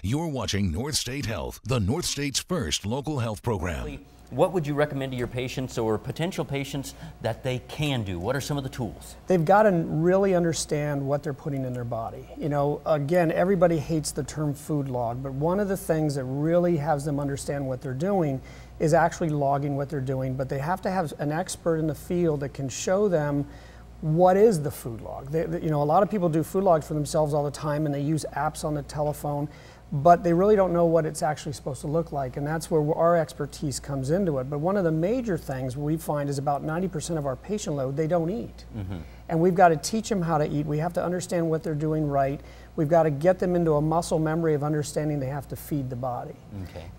You're watching North State Health, the North State's first local health program. What would you recommend to your patients or potential patients that they can do? What are some of the tools? They've got to really understand what they're putting in their body. You know, again, everybody hates the term food log, but one of the things that really has them understand what they're doing is actually logging what they're doing, but they have to have an expert in the field that can show them what is the food log. You know, a lot of people do food logs for themselves all the time, and they use apps on the telephone, but they really don't know what it's actually supposed to look like, and that's where our expertise comes into it. But one of the major things we find is about 90% of our patient load, they don't eat. And we've got to teach them how to eat. We have to understand what they're doing right. We've got to get them into a muscle memory of understanding they have to feed the body.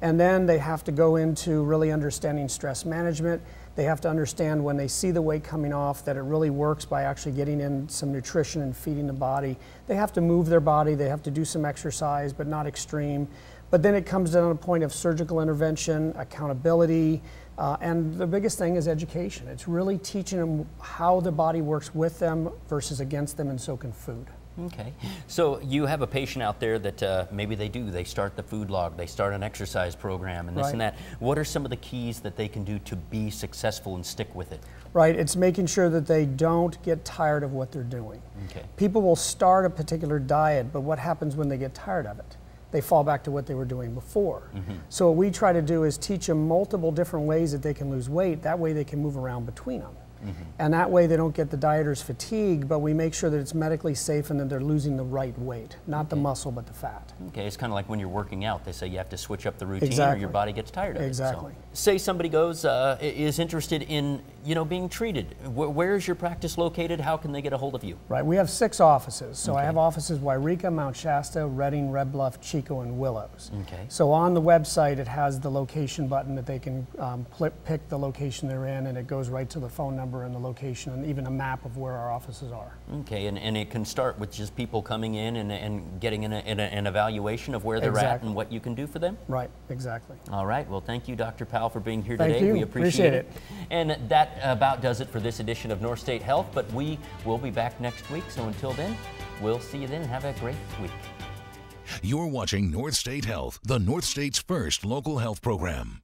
And then they have to go into really understanding stress management. They have to understand when they see the weight coming off that it really works by actually getting in some nutrition and feeding the body. They have to move their body, they have to do some exercise, but not extreme. But then it comes down to a point of surgical intervention, accountability, and the biggest thing is education. It's really teaching them how the body works with them versus against them, and so can food. Okay, so you have a patient out there that maybe they start the food log, they start an exercise program and this and that. What are some of the keys that they can do to be successful and stick with it? Right, it's making sure that they don't get tired of what they're doing. People will start a particular diet, but what happens when they get tired of it? They fall back to what they were doing before. So what we try to do is teach them multiple different ways that they can lose weight. That way they can move around between them. And that way they don't get the dieter's fatigue, but we make sure that it's medically safe and that they're losing the right weight, not the muscle, but the fat. Okay, it's kind of like when you're working out. They say you have to switch up the routine or your body gets tired of it. Exactly. So, say somebody goes, is interested in, being treated. Where is your practice located? How can they get a hold of you? Right, we have 6 offices. So I have offices Wairika, Mount Shasta, Redding, Red Bluff, Chico, and Willows. So on the website it has the location button that they can pick the location they're in, and it goes right to the phone number and the location and even a map of where our offices are. Okay, and it can start with just people coming in and getting an evaluation of where they're at and what you can do for them? Right, exactly. All right, well thank you Dr. Powell for being here Thank today. you. We appreciate it. And that about does it for this edition of North State Health, but we will be back next week, so until then, we'll see you then. Have a great week. You're watching North State Health, the North State's first local health program.